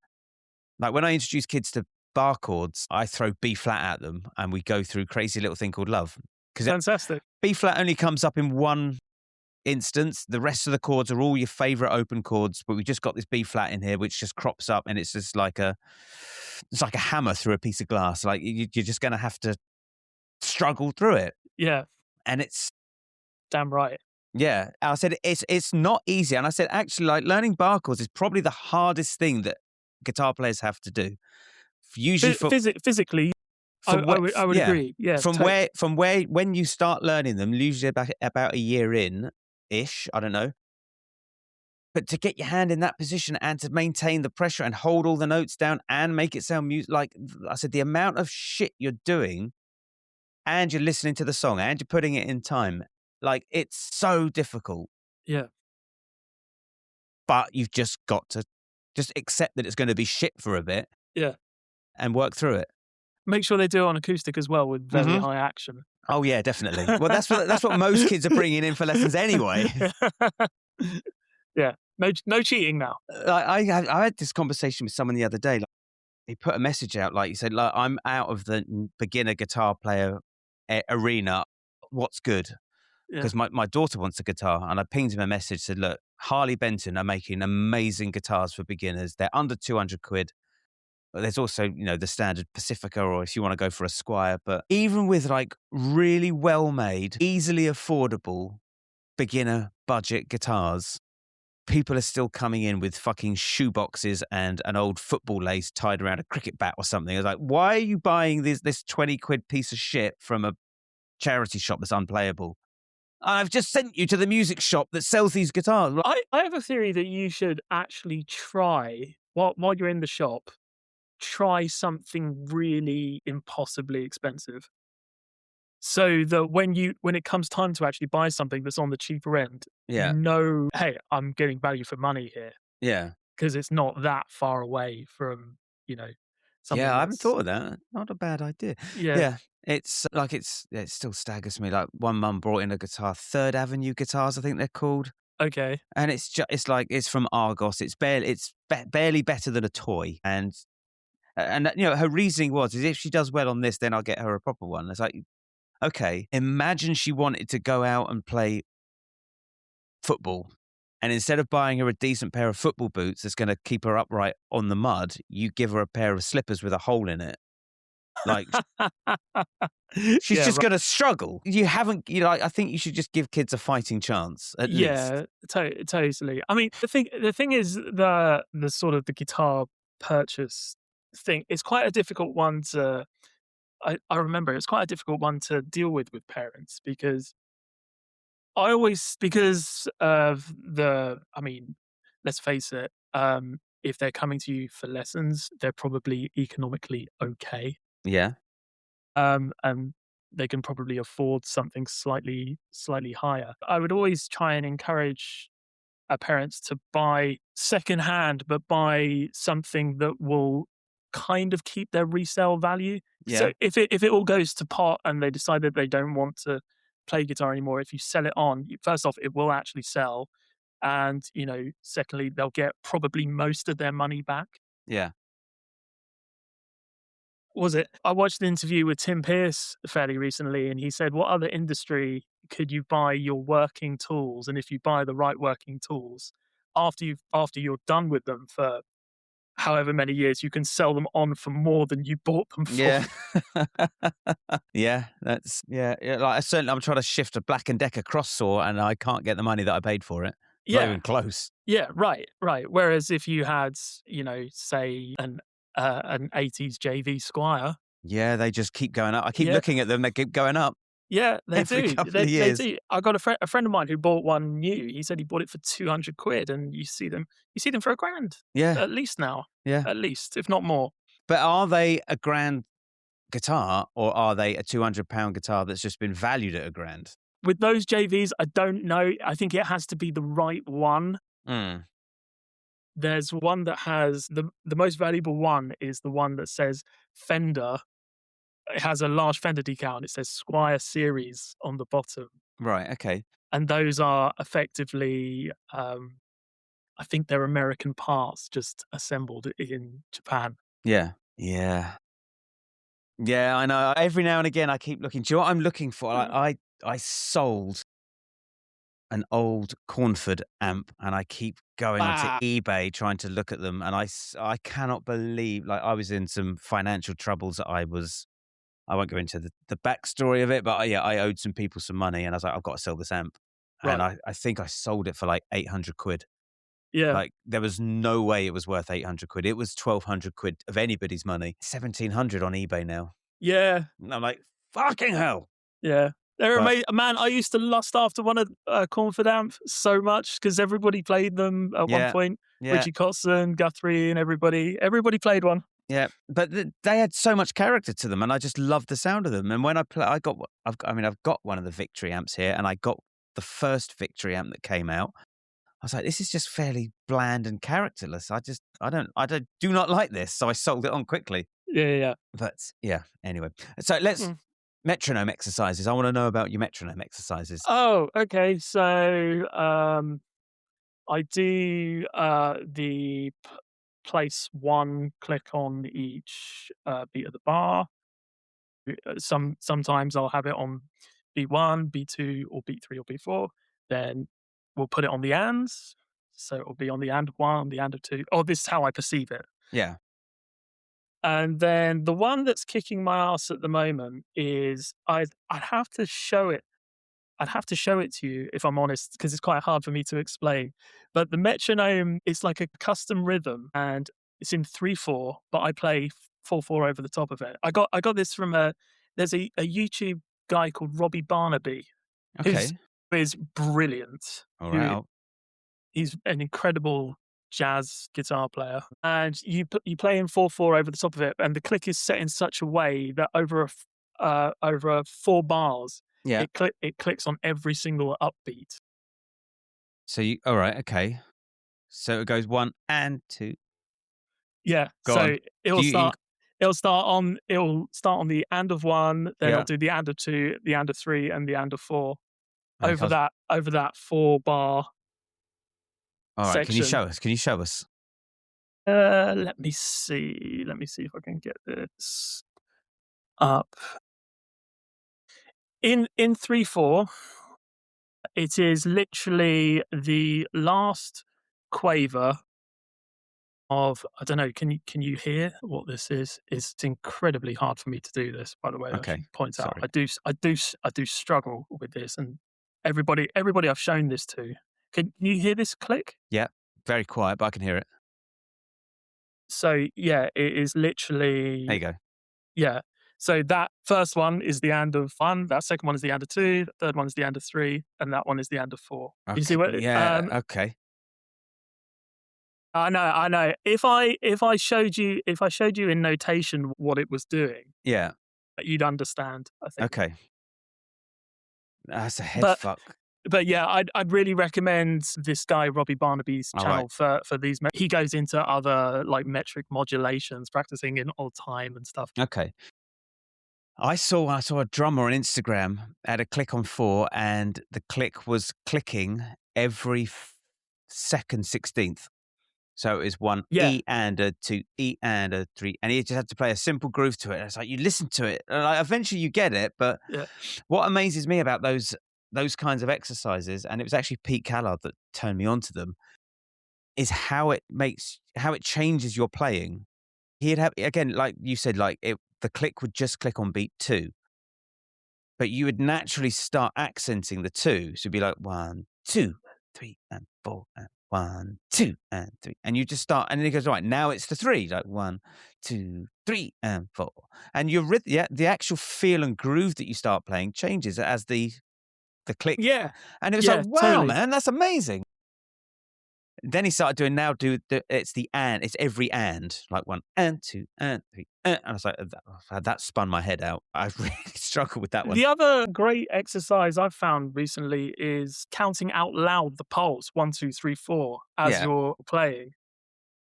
like when I introduce kids to bar chords, I throw B flat at them and we go through crazy little thing called love. Fantastic. B flat only comes up in one instance. The rest of the chords are all your favorite open chords, but we just got this B flat in here, which just crops up and it's just like it's like a hammer through a piece of glass. Like you're just going to have to struggle through it. Yeah. And it's damn right. Yeah. I said, it's not easy. And I said, actually, like learning bar chords is probably the hardest thing that guitar players have to do. Usually physically, I would agree. Yeah. From where when you start learning them, usually about a year in-ish, I don't know. But to get your hand in that position and to maintain the pressure and hold all the notes down and make it sound like I said, the amount of shit you're doing and you're listening to the song and you're putting it in time, like it's so difficult. Yeah. But you've just got to just accept that it's going to be shit for a bit. Yeah. And work through it. Make sure they do it on acoustic as well with very high action. Oh yeah, definitely. Well, that's what most kids are bringing in for lessons anyway. Yeah, no cheating now. I had this conversation with someone the other day. Like, he put a message out, like he said, like I'm out of the beginner guitar player arena. What's good? Because my daughter wants a guitar, and I pinged him a message said, look, Harley Benton are making amazing guitars for beginners. They're under 200 quid. But there's also, the standard Pacifica, or if you want to go for a Squire. But even with like really well-made, easily affordable beginner budget guitars, people are still coming in with fucking shoeboxes and an old football lace tied around a cricket bat or something. It's like, why are you buying this 20 quid piece of shit from a charity shop that's unplayable? I've just sent you to the music shop that sells these guitars. I have a theory that you should actually try, while you're in the shop, try something really impossibly expensive. So that when it comes time to actually buy something that's on the cheaper end, hey, I'm getting value for money here. Yeah. Because it's not that far away from, something. Yeah, I haven't thought of that. Not a bad idea. Yeah. It's like it still staggers me. Like one mum brought in a guitar, Third Avenue guitars, I think they're called. Okay. And it's from Argos. It's barely better than a toy. And her reasoning is if she does well on this, then I'll get her a proper one. It's like, okay, imagine she wanted to go out and play football. And instead of buying her a decent pair of football boots that's going to keep her upright on the mud, you give her a pair of slippers with a hole in it. Like, she's just going to struggle. You haven't, I think you should just give kids a fighting chance at least. Yeah, totally. I mean, the thing is the sort of the guitar purchase thing, it's quite a difficult one to, I remember it's quite a difficult one to deal with parents because of let's face it, if they're coming to you for lessons, they're probably economically okay. Yeah. And they can probably afford something slightly higher. I would always try and encourage our parents to buy secondhand, but buy something that will kind of keep their resale value. Yeah. So if it all goes to pot and they decide that they don't want to play guitar anymore, if you sell it on, first off, it will actually sell, and secondly, they'll get probably most of their money back. Yeah. Was it? I watched an interview with Tim Pierce fairly recently, and he said, "What other industry could you buy your working tools? And if you buy the right working tools, after you're done with them for however many years, you can sell them on for more than you bought them for." Yeah. Yeah, that's like I'm trying to shift a Black& Decker cross saw and I can't get the money that I paid for it. Not Yeah, even close. yeah, right. Whereas if you had, say an 80s JV Squire, Yeah, they just keep going up. I keep yeah, looking at them, they keep going up yeah, they every do. couple of They years. do. I got a friend of mine who bought one new. He said he bought it for 200 quid, and you see them for a grand Yeah, at least now, yeah. at least if not more. But are they a grand guitar or are they a £200 guitar that's just been valued at a grand? With those JVs, I don't know. I think it has to be the right one. Mm. There's one that has the most valuable one is the one that says Fender. It has a large Fender decal and it says Squire Series on the bottom. Right, okay. And those are effectively, I think they're American parts just assembled in Japan. Yeah. Yeah. Yeah, I know. Every now and again I keep looking. Do you know what I'm looking for? I sold an old Cornford amp and I keep going onto Ah, eBay trying to look at them and I cannot believe, like, I was in some financial troubles that I won't go into the backstory of it, but yeah, I owed some people some money and I was like, I've got to sell this amp. And right. I think I sold it for like 800 quid. Yeah. Like there was no way it was worth 800 quid. It was 1,200 quid of anybody's money. 1,700 on eBay now. Yeah. And I'm like, fucking hell. Yeah. They're But amazing. Man, I used to lust after one of Cornford amp so much because everybody played them at one yeah, point. yeah, Richie Kotzen, Guthrie, and everybody played one. yeah. But they had so much character to them and I just loved the sound of them. And when I play, I've got one of the Victory amps here and I got the first Victory amp that came out. I was like, this is just fairly bland and characterless. I do not like this. So I sold it on quickly. Yeah. But yeah, anyway. So let's Mm. metronome exercises. I want to know about your metronome exercises. Oh, okay. So I do the place one click on each beat of the bar. Sometimes I'll have it on beat one, beat two, or beat three, or beat four. Then we'll put it on the ands. So it'll be on the and of one, the and of two. Oh, this is how I perceive it. Yeah. And then the one that's kicking my ass at the moment is I'd have to show it. I'd have to show it to you if I'm honest, because it's quite hard for me to explain. But the metronome is like a custom rhythm, and it's in 3/4, but I play 4/4 over the top of it. I got this from there's a YouTube guy called Robbie Barnaby, who's Okay. who is brilliant. All right. He's an incredible jazz guitar player, and you play in 4/4 over the top of it, and the click is set in such a way that over 4 bars, Yeah. it clicks on every single upbeat. So all right. Okay. So it goes 1 and 2. Yeah, Go on. so Do you, it'll start on the and of one, then it'll yeah. do the and of two, the and of three, and the and of four Okay, over that 4 bar all right. Can you section. show us? Can you show us? Let me see. Let me see if I can get this up. In 3/4, it is literally the last quaver of, I don't know. Can you hear what this is? It's incredibly hard for me to do this. By the way, I Okay. should point out. Sorry. I do struggle with this, and everybody I've shown this to. Can you hear this click? Yeah. Very quiet, but I can hear it. So yeah, it is literally, There you go. yeah. So that first one is the and of one, that second one is the and of two, the third one is the and of three, and that one is the and of four. Okay. You see what? Yeah. Okay. I know. If I showed you in notation what it was doing, Yeah. you'd understand, I think. Okay. That's a head But fuck. but yeah, I'd really recommend this guy Robbie Barnaby's All right. channel for these. He goes into other like metric modulations, practicing in old time and stuff. Okay. I saw a drummer on Instagram had a click on 4, and the click was clicking every second 16th. So it was one Yeah, E and a 2, E and a 3, and he just had to play a simple groove to it. And it's like you listen to it, and like, eventually you get it. But yeah, what amazes me about those kinds of exercises, and it was actually Pete Callard that turned me onto them, is how it changes your playing. He'd have, again, like you said, like the click would just click on beat 2, but you would naturally start accenting the 2. So it'd be like 1, 2, 3, and 4, and 1, 2, and 3. And you just start, and then he goes, right, now it's the 3, like 1, 2, 3, and 4. And the actual feel and groove that you start playing changes as the click. yeah, And it was like, yeah, wow, totally. man, that's amazing. Then he started doing, it's every and, like 1 and 2 and 3, and I was like, that spun my head out. I really struggled with that one. The other great exercise I've found recently is counting out loud the pulse 1, 2, 3, 4 as Yeah, you're playing.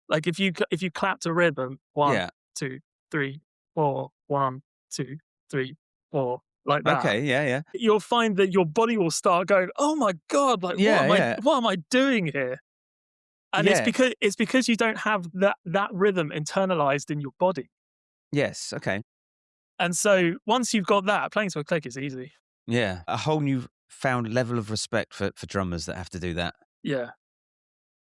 Like if you clapped a rhythm 1, yeah. 2, 3, 4, 1, 2, 3, 4, like that, Okay, yeah, yeah. you'll find that your body will start going, "Oh my god, like Yeah, yeah. what am I doing here?" And Yeah. it's because you don't have that rhythm internalized in your body. Yes, okay. And so once you've got that, playing to a click is easy. Yeah. A whole new found level of respect for drummers that have to do that. Yeah.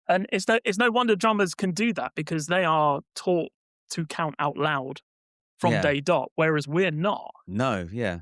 And it's no wonder drummers can do that because they are taught to count out loud from Yeah. day dot, whereas we're not. No, yeah.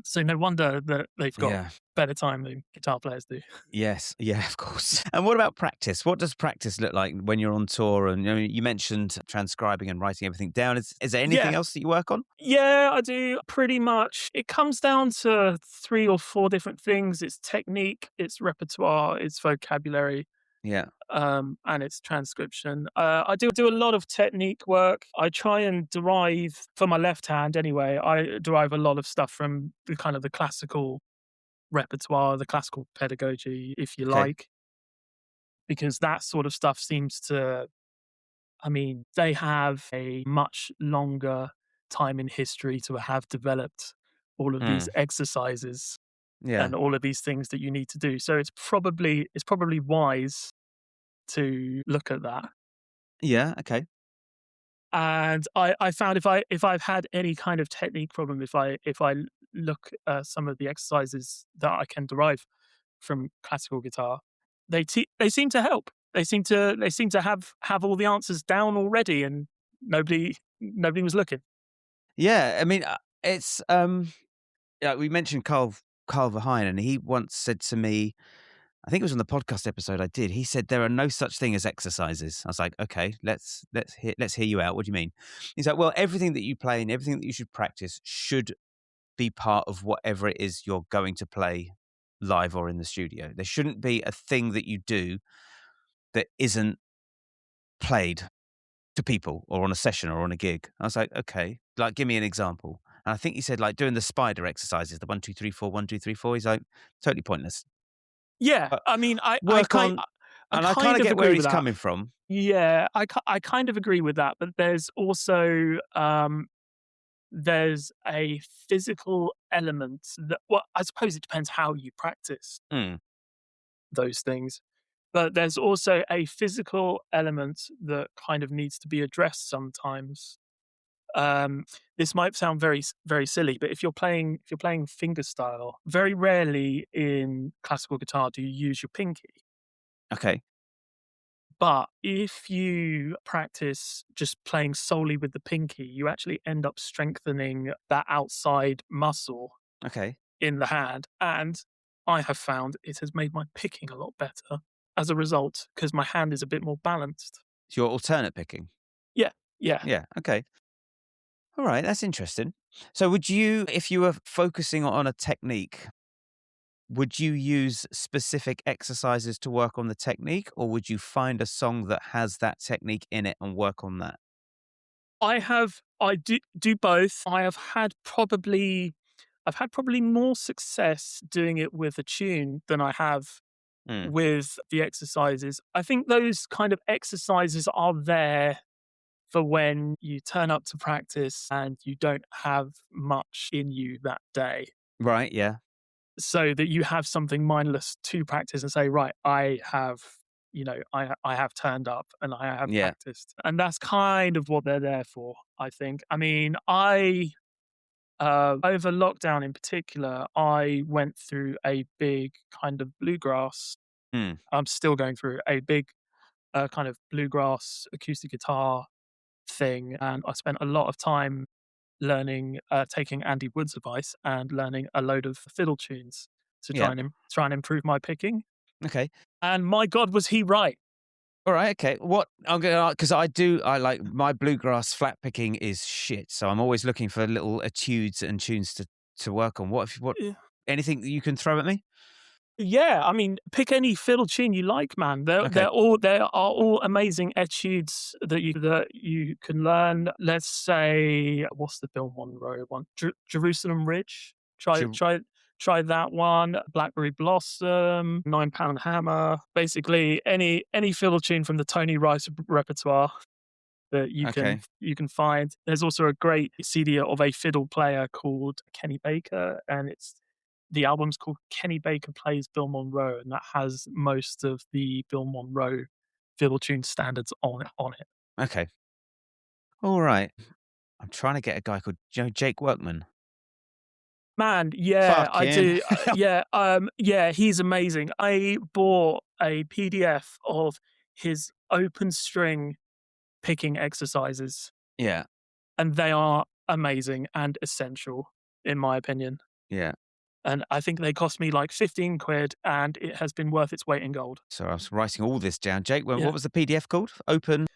So no wonder that they've got Yeah. better time than guitar players do. Yes. Yeah, of course. And what about practice? What does practice look like when you're on tour? And you mentioned transcribing and writing everything down. Is there anything Yeah. else that you work on? Yeah, I do pretty much. It comes down to 3 or 4 different things. It's technique, it's repertoire, it's vocabulary, Yeah. and it's transcription. I do a lot of technique work. I try and derive, for my left hand anyway, I derive a lot of stuff from the kind of the classical repertoire, the classical pedagogy, if you Okay. like, because that sort of stuff seems to, I mean, they have a much longer time in history to have developed all of these Mm. exercises Yeah. and all of these things that you need to do. So it's probably wise to look at that. Yeah. Okay. And I found if I've had any kind of technique problem, if I look at some of the exercises that I can derive from classical guitar, they seem to help. They seem to have all the answers down already, and nobody was looking. Yeah. I mean, it's yeah. We mentioned Carl Verheyen, and he once said to me, I think it was on the podcast episode I did. He said there are no such thing as exercises. I was like, okay, let's hear you out. What do you mean? He's like, well, everything that you play and everything that you should practice should be part of whatever it is you're going to play live or in the studio. There shouldn't be a thing that you do that isn't played to people or on a session or on a gig. I was like, okay, like give me an example. And I think he said like doing the spider exercises, the 1, 2, 3, 4, 1, 2, 3, 4. He's like, totally pointless. Yeah, But I mean, work on, I and I kind kind of of get where agree with he's that. coming from. Yeah, I kind of agree with that, but there's a physical element that, well, I suppose it depends how you practice Mm, those things. But there's also a physical element that kind of needs to be addressed sometimes. Um, this might sound very silly, but if you're playing fingerstyle, very rarely in classical guitar do you use your pinky. okay. But if you practice just playing solely with the pinky, you actually end up strengthening that outside muscle Okay. in the hand. And I have found it has made my picking a lot better as a result because my hand is a bit more balanced. It's your alternate picking. Yeah, yeah. Yeah. Okay. All right. That's interesting. So would you, if you were focusing on a technique, would you use specific exercises to work on the technique, or would you find a song that has that technique in it and work on that? I do both. I've had probably more success doing it with a tune than I have Mm. with the exercises. I think those kind of exercises are there for when you turn up to practice and you don't have much in you that day. Right, yeah. So that you have something mindless to practice and say, right, I have turned up and I have Yeah. practiced. And that's kind of what they're there for, I think. I mean, over lockdown in particular, I went through a big kind of bluegrass. Mm. I'm still going through a big kind of bluegrass acoustic guitar thing. And I spent a lot of time learning, taking Andy Wood's advice and learning a load of fiddle tunes to Yeah. try and improve my picking. Okay. And my God, was he right? All right. Okay. What I'm gonna, because I like my bluegrass flat picking is shit. So I'm always looking for little etudes and tunes to work on. What Yeah. anything that you can throw at me? Yeah, I mean, pick any fiddle tune you like, man. Okay. They are all amazing etudes that you can learn. Let's say, what's the Bill Monroe one? Jerusalem Ridge. Try Ju- try try that one. Blackberry Blossom, 9 Pound Hammer. Basically, any fiddle tune from the Tony Rice repertoire that Okay. you can find. There's also a great CD of a fiddle player called Kenny Baker, and the album's called Kenny Baker Plays Bill Monroe, and that has most of the Bill Monroe fiddle tune standards on it. Okay. All right. I'm trying to get a guy called Jake Workman. Man, yeah, I Fucking do. hell. Yeah, he's amazing. I bought a PDF of his open string picking exercises, Yeah. and they are amazing and essential, in my opinion. Yeah. And I think they cost me like 15 quid, and it has been worth its weight in gold. So I was writing all this down. Jake, what Yeah. was the PDF called? Open.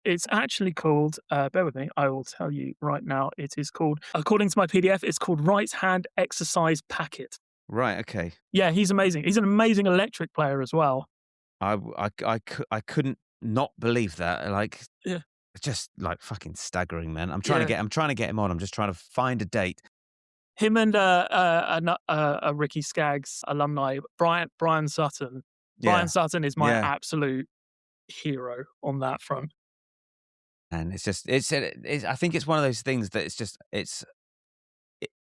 It's actually called, bear with me, I will tell you right now. It is called, according to my PDF, it's called Right Hand Exercise Packet. Right. Okay. Yeah, he's amazing. He's an amazing electric player as well. I couldn't not believe that. Like, Yeah. just like fucking staggering, man. Yeah. I'm trying to get him on. I'm just trying to find a date. Him and Ricky Skaggs alumni, Brian Sutton. Yeah. Brian Sutton is my Yeah. absolute hero on that front. And I think it's one of those things that it's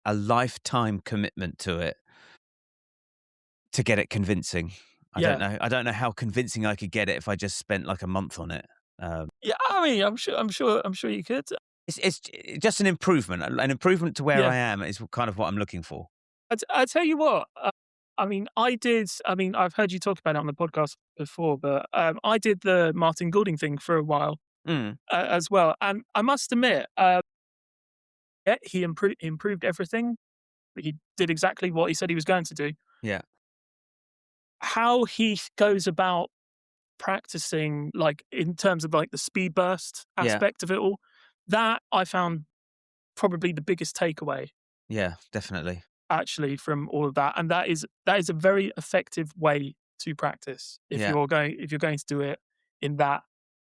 a lifetime commitment to it to get it convincing. Yeah. I don't know how convincing I could get it if I just spent like a month on it. Yeah, I mean, I'm sure you could. It's just an improvement to where Yeah. I am is kind of what I'm looking for. I tell you what, I mean, I've heard you talk about it on the podcast before, but I did the Martin Goulding thing for a while Mm. as well. And I must admit, yeah, he improved everything. He did exactly what he said he was going to do. Yeah. How he goes about practicing, like in terms of like the speed burst Yeah. aspect of it all, that I found probably the biggest takeaway Yeah, definitely. actually from all of that. And that is a very effective way to practice if Yeah. you're going to do it in that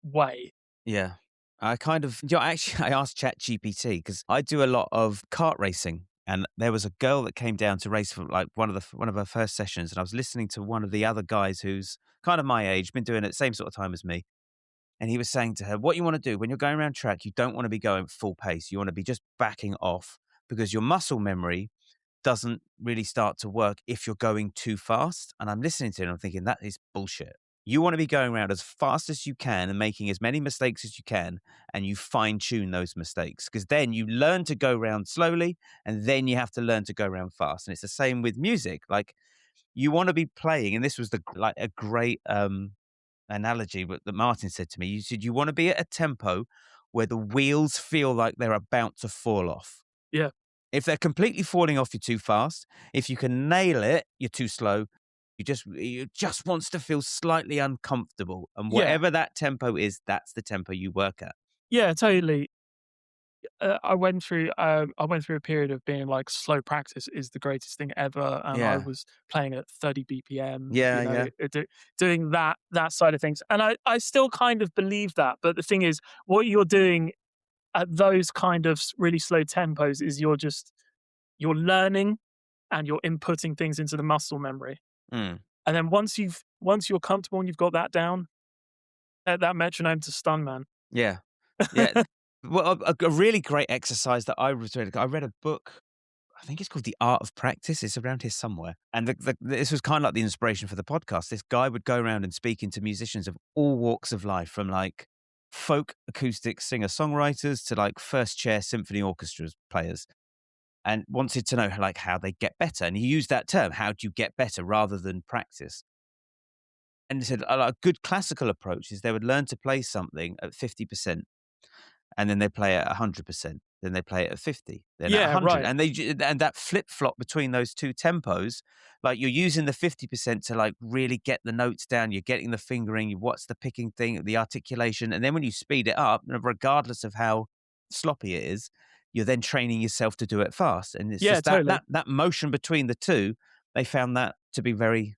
way. Yeah. I kind of, actually, I asked ChatGPT because I do a lot of kart racing. And there was a girl that came down to race for like one of her first sessions. And I was listening to one of the other guys who's kind of my age, been doing it same sort of time as me. And he was saying to her, what you want to do when you're going around track, you don't want to be going full pace. You want to be just backing off because your muscle memory doesn't really start to work if you're going too fast. And I'm listening to it and I'm thinking, that is bullshit. You want to be going around as fast as you can and making as many mistakes as you can, and you fine tune those mistakes because then you learn to go around slowly and then you have to learn to go around fast. And it's the same with music. Like you want to be playing, and this was a great analogy that Martin said to me. You said you want to be at a tempo where the wheels feel like they're about to fall off. Yeah. If they're completely falling off, you're too fast. If you can nail it, you're too slow. You just wants to feel slightly uncomfortable. And Yeah. whatever that tempo is, that's the tempo you work at. Yeah, totally. I went through a period of being like slow practice is the greatest thing ever, and I Yeah. was playing at 30 BPM, Yeah, yeah. doing that side of things, and I still kind of believe that. But the thing is, what you're doing at those kind of really slow tempos is you're learning and you're inputting things into the muscle memory, Mm. and then once you're comfortable and you've got that down, that metronome to stun, man. Yeah. Yeah. Well, a really great exercise that I read a book. I think it's called The Art of Practice. It's around here somewhere. And this was kind of like the inspiration for the podcast. This guy would go around and speaking to musicians of all walks of life, from like folk acoustic singer songwriters to like first chair symphony orchestra players, and wanted to know like how they get better. And he used that term, how do you get better, rather than practice. And he said a good classical approach is they would learn to play something at 50%, and then they play it at 100%, then they play it at 50, then at Yeah, 100, right. and and that flip flop between those two tempos, like you're using the 50% to like really get the notes down, you're getting the fingering, what's the picking thing, the articulation, and then when you speed it up, regardless of how sloppy it is, you're then training yourself to do it fast, and it's Yeah, just that totally. motion between the two. They found that to be very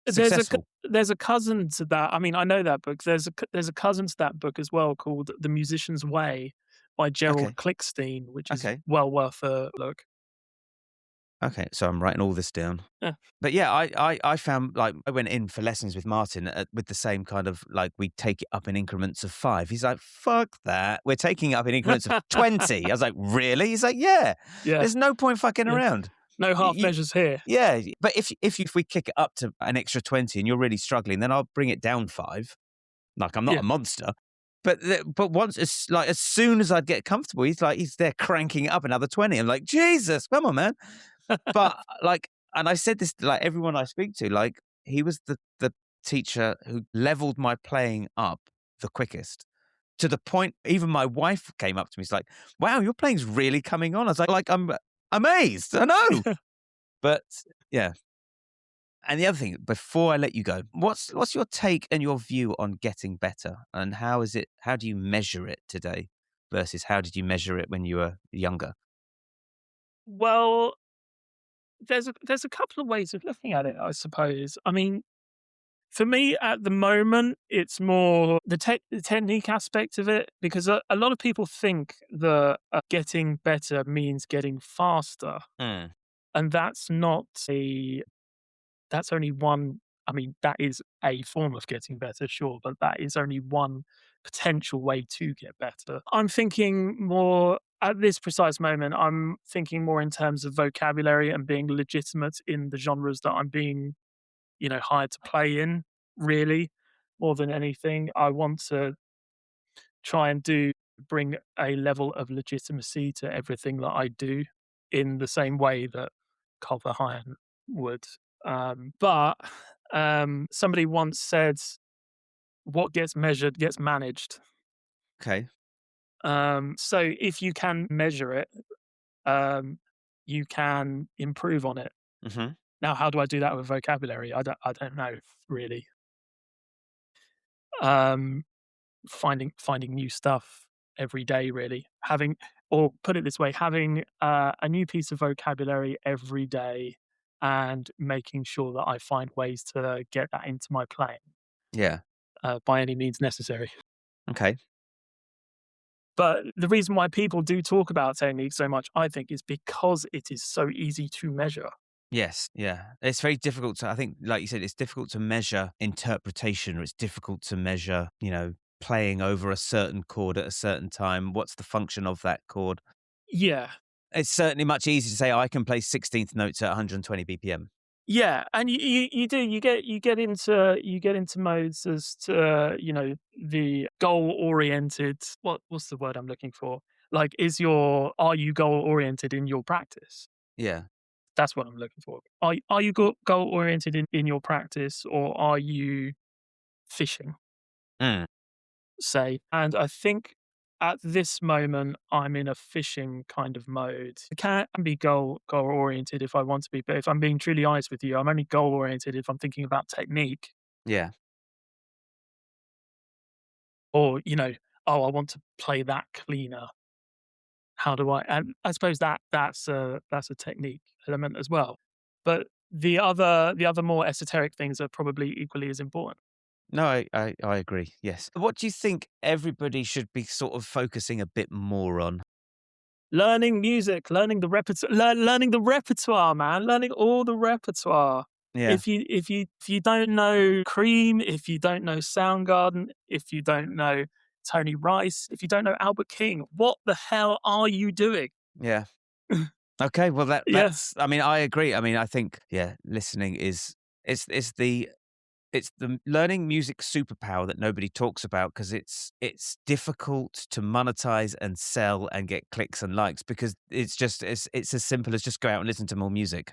There's a successful. there's a cousin to that. I mean, I know that book. There's a cousin to that book as well called The Musician's Way by Gerald Okay, Klickstein, which is okay. well worth a look. Okay, so I'm writing all this down. Yeah. But yeah, I found like I went in for lessons with Martin with the same kind of like we take it up in increments of 5. He's like, "Fuck that, we're taking it up in increments of 20." I was like, "Really?" He's like, "Yeah, Yeah, there's no point fucking yeah. around." No half You, measures here. yeah, but if we kick it up to an extra 20 and you're really struggling, then I'll bring it down 5. Like I'm not Yeah. a monster. But once as soon as I'd get comfortable, he's there cranking it up another 20. I'm like, Jesus, come on, man. But, like, and I said this to, like, everyone I speak to, like, he was the teacher who leveled my playing up the quickest, to the point even my wife came up to me, she's like, "Wow, your playing's really coming on." I was like, "I'm amazed, I know." But, yeah. And the other thing, before I let you go, what's your take and your view on getting better, and how do you measure it today versus how did you measure it when you were younger? Well, there's a couple of ways of looking at it, I suppose. I mean, for me at the moment, it's more the technique aspect of it because a lot of people think that getting better means getting faster, Mm, and that's only one. I mean, that is a form of getting better, sure, but that is only one potential way to get better. I'm thinking more at this precise moment, I'm thinking more in terms of vocabulary and being legitimate in the genres that I'm being, hired to play in, really, more than anything. I want to try and bring a level of legitimacy to everything that I do in the same way that Culver Hyan would. But somebody once said, "What gets measured gets managed." okay. So if you can measure it, um, you can improve on it. Mhm. Now, how do I do that with vocabulary? I don't know really. Um, finding new stuff every day, really. Or put it this way, having a new piece of vocabulary every day, and making sure that I find ways to get that into my playing Yeah. by any means necessary. Okay. But the reason why people do talk about technique so much, I think, is because it is so easy to measure. Yes. Yeah. It's very difficult to, I think, like you said, it's difficult to measure interpretation, or it's difficult to measure, playing over a certain chord at a certain time. What's the function of that chord? Yeah. It's certainly much easier to say, "Oh, I can play 16th notes at 120 BPM." Yeah, and you do you get into modes as to the goal oriented. What's the word I'm looking for? Like, are you goal oriented in your practice? Yeah. That's what I'm looking for. Are you goal oriented in your practice, or are you fishing? Mm. Say, and I think at this moment I'm in a fishing kind of mode. I can be goal oriented if I want to be, but if I'm being truly honest with you, I'm only goal oriented if I'm thinking about technique Yeah. or, oh, I want to play that cleaner. how do I? And I suppose that's a technique element as well. But the other more esoteric things are probably equally as important. No, I agree. Yes. What do you think everybody should be sort of focusing a bit more on? Learning music, learning the repertoire, learning the repertoire, man, learning all the repertoire. Yeah. If you don't know Cream, if you don't know Soundgarden, if you don't know Tony Rice, if you don't know Albert King, what the hell are you doing? Yeah. Okay. Well, Yeah, that's. I mean, I agree. I mean, I think listening is it's the learning music superpower that nobody talks about because it's difficult to monetize and sell and get clicks and likes because it's as simple as just go out and listen to more music.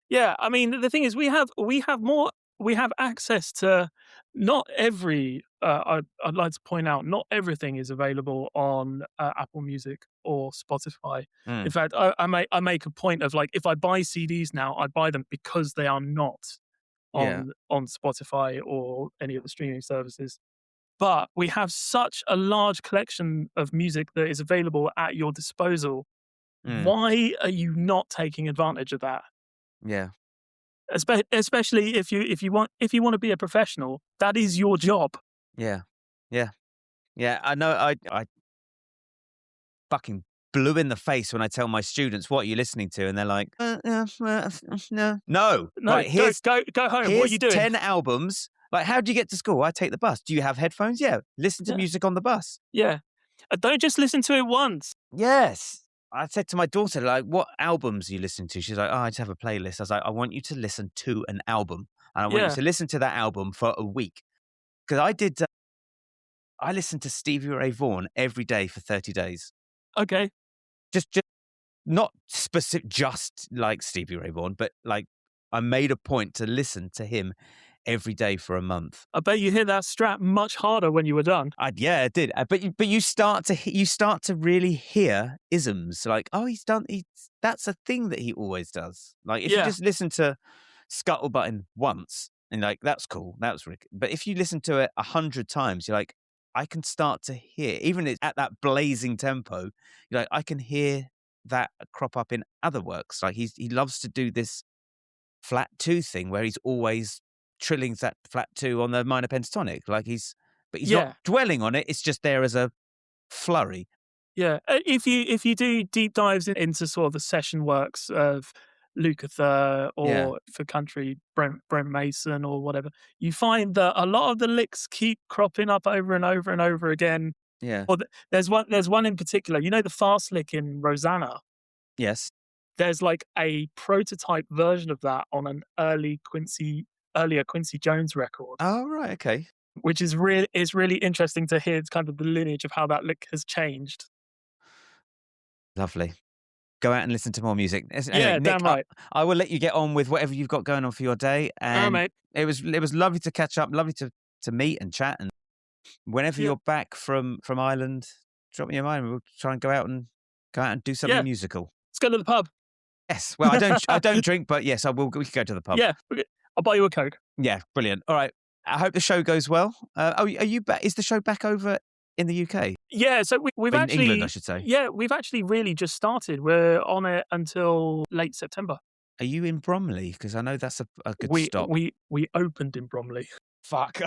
yeah. I mean, the thing is, we have access to not every. I'd like to point out, not everything is available on Apple Music or Spotify. In Mm, fact, I make a point of like, if I buy CDs now, I buy them because they are not yeah. on Spotify or any of the streaming services. But we have such a large collection of music that is available at your disposal. Mm, Why are you not taking advantage of that? yeah. Especially if you want to be a professional, that is your job. Yeah. Yeah. Yeah. I know. I fucking blue in the face when I tell my students what are you listening to, and they're like, no, no. No, Right. go home. What are Here's you doing? 10 albums. Like, how do you get to school? I take the bus. Do you have headphones? Yeah. Listen to Yeah, music on the bus. yeah. Don't just listen to it once. Yes. I said to my daughter, like, what albums are you listening to? She's like, oh, I just have a playlist. I was like, I want you to listen to an album. And I want you Yeah. to listen to that album for a week. Because I listened to Stevie Ray Vaughan every day for 30 days. Okay. Just not specific, just like Stevie Ray Vaughan, but like I made a point to listen to him every day for a month. I bet you hit that strap much harder when you were done. I did. But you start to really hear isms like, oh, that's a thing that he always does. Like if you Yeah. just listen to Scuttlebutton once and like that's cool, that was Rick. But if you listen to it 100 times, you're like, I can start to hear, even at that blazing tempo, you're like, I can hear that crop up in other works. Like he loves to do this flat two thing where he's always trilling that flat two on the minor pentatonic. But he's not Yeah. dwelling on it. It's just there as a flurry. Yeah, if you do deep dives into sort of the session works of Lukather Yeah, or for country Brent Mason or whatever, you find that a lot of the licks keep cropping up over and over and over again. yeah, Or there's one in particular. You know the fast lick in Rosanna. yes. There's like a prototype version of that on an earlier Quincy Jones record, Oh, right, okay. which is really interesting to hear. It's kind of the lineage of how that lick has changed. Lovely. Go out and listen to more music. Anyway, Yeah, Nick, damn right. I will let you get on with whatever you've got going on for your day. All right, And mate. it was lovely to catch up, lovely to meet and chat. And whenever Yeah. you're back from Ireland, drop me a line. We'll try and go out and do something Yeah. musical. Let's go to the pub. Yes. Well, I don't drink, but yes, I will. We can go to the pub. Yeah, I'll buy you a Coke. Yeah, brilliant. All right. I hope the show goes well. Are you back? Is the show back over in the UK? Yeah, so we've In actually England, I should say. Yeah, we've actually really just started. We're on it until late September. Are you in Bromley? Because I know that's a good stop. We opened in Bromley, Fuck.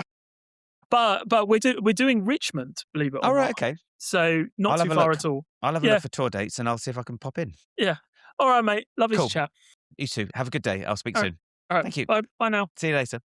but we're doing Richmond, believe it or All right. not. Okay. So not I'll too have a far look. at all. I'll have a Yeah. look for tour dates and I'll see if I can pop in. Yeah. All right, mate. Lovely Cool. to chat. You too. Have a good day. I'll speak All soon. All right. Thank you. Bye now. See you later.